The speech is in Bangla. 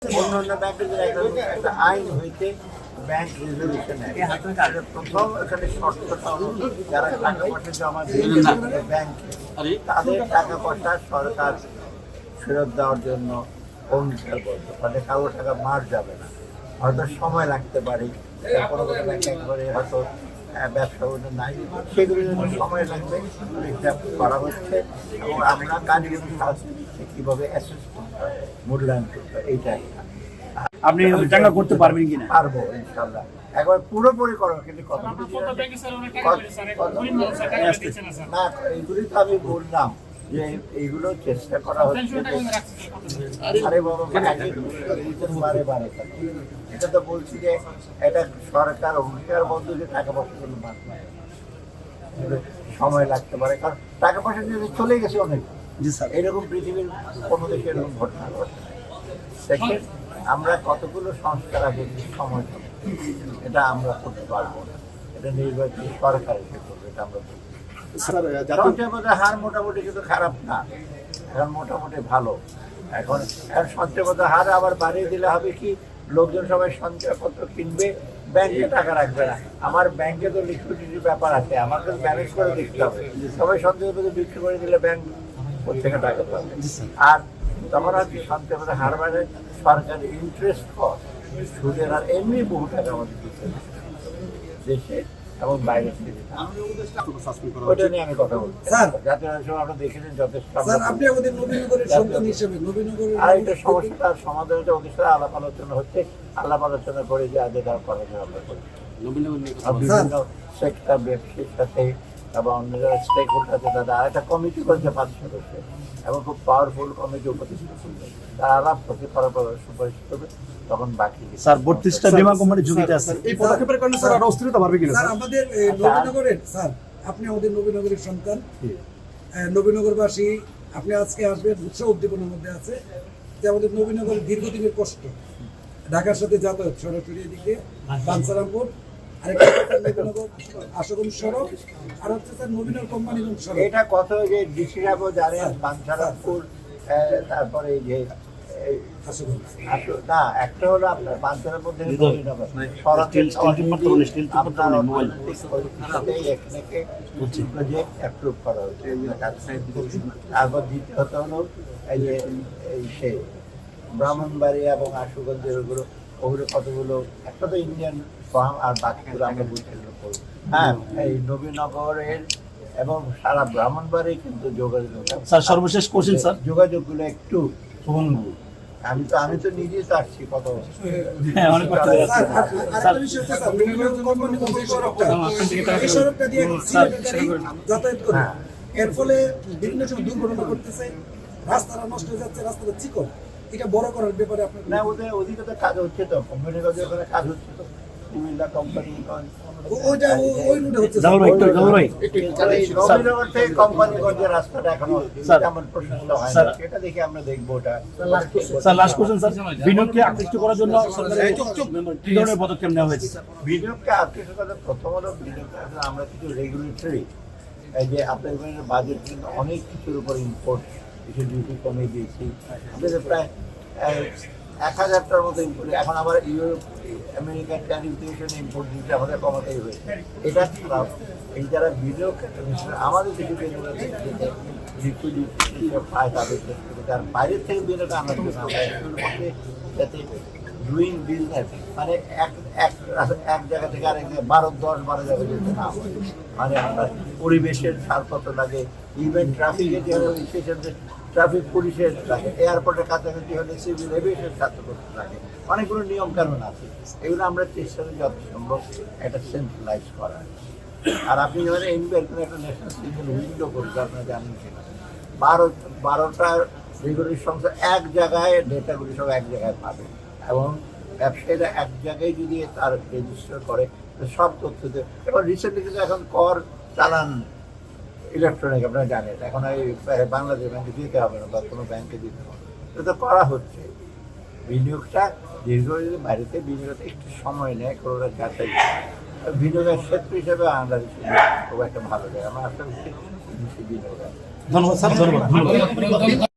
অন্যান্য ব্যাংকের যে একটা আইন হইতে ব্যাংক রেজলিউশন প্রথম এখানে শর্তটা হলো যারা টাকা পয়সা জমা দিয়ে ব্যাংকে তাদের টাকা পয়সা সরকার ফেরত দেওয়ার জন্য অঙ্গীকার করতে পারে, কারো টাকা মার যাবে না, হয়তো সময় লাগতে পারে, কোনো কোনো ব্যাংক একবারে হয়তো ব্যবসা নাই, সেগুলো জন্য সময় লাগবে, এটা করা হচ্ছে এবং আমরা কাজগুলো কীভাবে অ্যাসেস করতে হয়, মূল্যায়ন করতে হয়, এইটাই আপনি টাকা করতে পারবেন কিনা? পারবো ইনশাল্লাহ, একবার পুরোপুরি করো, কিন্তু না এইগুলি তো আমি বললাম যে এইগুলো চেষ্টা করা হচ্ছে। আরে বাবা বারে বারে এটা তো বলছি যে এটা সরকার অঙ্গীকার বন্ধ যে টাকা পয়সা গুলো মারবে, সময় লাগতে পারে, কারণ টাকা পয়সা যদি চলে গেছে অনেক, এরকম পৃথিবীর কোনো দেশে এরকম ঘটনা ঘটে। দেখেন আমরা কতগুলো সংস্কার আছে সময় এটা আমরা করতে পারবো না, এটা নির্বাচনী সরকার এসে করবে, এটা আমরা সঞ্চয়পত্রের হার মোটামুটি কিন্তু খারাপ না, এখন মোটামুটি ভালো। এখন সঞ্চয়পত্রের হার আবার বাড়িয়ে দিলে হবে কি, লোকজন সবাই সঞ্চয়পত্র কিনবে, ব্যাংকে টাকা রাখবে না। আমার ব্যাংকে তো লিকুইডিটির ব্যাপার আছে, আমাকে তো ব্যালেন্স করে দেখতে হবে, সবাই সঞ্চয়পত্র বিক্রি করে দিলে ব্যাংক থেকে টাকা পাবে। আর তখন আর কি সঞ্চয়পত্রের হার বাড়ে, সরকারি ইন্টারেস্ট কস্ট সুদের হার এমনি বহু টাকা আমাদের দিচ্ছে দেশে এবং বাইরে থেকে। ওইটা নিয়ে আমি কথা বলছি, যাতে আপনারা দেখেছেন যথেষ্ট। আর এটা সমস্যাটার সমাধান হচ্ছে ওদের সাথে আলাপ আলোচনা হচ্ছে, আলাপ আলোচনা করে যে আগে তার কলেজে আমরা করি বিভিন্ন সেক্টর ব্যবসায়ীর সাথে এবং অন্য যারা স্টেক হোল্ডার আছে তাদের আর একটা কমিটি করেছে 5 সদস্যের এবং খুব পাওয়ারফুল কমিটি উপদেষ্টা করবে, তারা আলাপ করতে করার পর সুপারিশ করবে, তখন বাকি স্যার 32টা বিমা কোম্পানি ঝুঁকিতে আছে। এই পদক্ষেপের কারণে স্যার আরো অস্থিরতা বাড়বে কিনা? স্যার আমাদের নবীনগরের, স্যার আপনি আমাদের নবীনগরের সন্তান, নবীনগরবাসী আপনি আজকে আসবেন উৎসাহ উদ্দীপনার মধ্যে আছে যে আমাদের নবীনগরের দীর্ঘদিনের কষ্ট, ঢাকার সাথে যাতায়াত সরাসরি এদিকে বাঞ্ছারামপুর, আরেকটা নবীনগর আশুগঞ্জ সড়ক, আর হচ্ছে স্যার নবীনগর কোম্পানিগঞ্জ সড়ক। এটা কত যে ডিসিরাবো জানেন, বাঞ্ছারামপুর, তারপরে এই যে না একটা হলো আপনার বাঞ্ছারার মধ্যে সড়কের প্রজেক্ট অ্যাপ্রুভ করা হয়েছে। তারপর দ্বিতীয়ত হলো এই যে এই সে ব্রাহ্মণবাড়িয়া এবং আশুগঞ্জের ওগুলো কতগুলো, একটা তো ইন্ডিয়ান ফার্ম আর বাকিগুলো আমরা বুঝতে করবো। হ্যাঁ, এই নবীনগরের এবং সারা ব্রাহ্মণবাড়ি কিন্তু যোগাযোগ, স্যার সর্বশেষ কোশ্চেন স্যার, যোগাযোগগুলো একটু ভঙ্গুর। আমি তো নিজেই তো আসছি কত যাতায়াত করে, এর ফলে বিভিন্ন সময় দুর্ঘটনা ঘটতেছে, রাস্তাটা নষ্ট হয়ে যাচ্ছে, রাস্তাটা চিকন, এটা বড় করার ব্যাপারে আপনার না ওদের ওদিকে তো কাজ হচ্ছে, তো কোম্পানির কাজ হচ্ছে, তো কুমিল্লা কোম্পানি রাস্তাটা এখনো তেমন প্রশস্ত হয় না, সেটা দেখে আমরা দেখবো। ওটা স্যার লাস্ট কোশ্চেন স্যার, বিনিয়োগকে আকৃষ্ট করার জন্য কি ধরনের পদক্ষেপ নেওয়া হয়েছে? বিনিয়োগকে আকৃষ্ট করার প্রথম হলো বিনিয়োগ আমরা কিছু রেগুলেটরি, এই যে আপনার বাজেট কিন্তু অনেক কিছুর উপর ইম্পোর্ট কিছু ডিউটি কমে দিয়েছি, আমাদের প্রায় 1000টার মতো ইম্পোর্ট, এখন আবার ইউরোপ আমেরিকার ট্যারিফ দিয়ে ইম্পোর্ট দিতে আমাদের কমাতেই হয়েছে। এটা এই যারা বিনিয়োগ আমাদের দেশে লিকুইডিটি পায় তাদের ক্ষেত্রে, তার বাইরের থেকে বিনিয়োগ আনার জন্য আমরা যাতে ডুইং বিজনেস মানে এক জায়গা থেকে আরেক জায়গায় 12 জায়গায় যেতে না হয়, মানে আমরা পরিবেশের ছাড়পত্র লাগে, ইভেন ট্রাফিকে যে ট্রাফিক পুলিশের লাগে, এয়ারপোর্টের কাছাকাছি হলে সিভিল এভিয়েশন ছাত্রপত্র লাগে, অনেকগুলো নিয়ম কানুন আছে, এগুলো আমরা চেষ্টা করি যত সম্ভব একটা সেন্ট্রালাইজ করার। আর আপনি যখন এনবিআর কোনো একটা ন্যাশনাল সিভিল উইন্ডো করবেন, আপনারা জানেন কিনা 12টার রেগুলেটরি সংস্থা এক জায়গায় ডেটাগুলি সব এক জায়গায় পাবে এবং ব্যবসায়ীরা এক জায়গায় যদি তার রেজিস্টার করে সব তথ্য দেবে। এবং রিসেন্টলি কিন্তু এখন কর চালান ইলেকট্রনিক, আপনারা জানেন, এখন এই বাংলাদেশ ব্যাংকে দিতে হবে না বা কোনো ব্যাংকে দিতে হবে, এটা করা হচ্ছে। বিনিয়োগটা দীর্ঘদিন বাড়িতে বিনিয়োগটা একটু সময় নেয়, কোনোটা যাচাই বিনিয়োগের ক্ষেত্র হিসেবে বাংলাদেশ খুব একটা ভালো জায়গা, আমার আশা করছি বিনিয়োগ। ধন্যবাদ স্যার, ধন্যবাদ।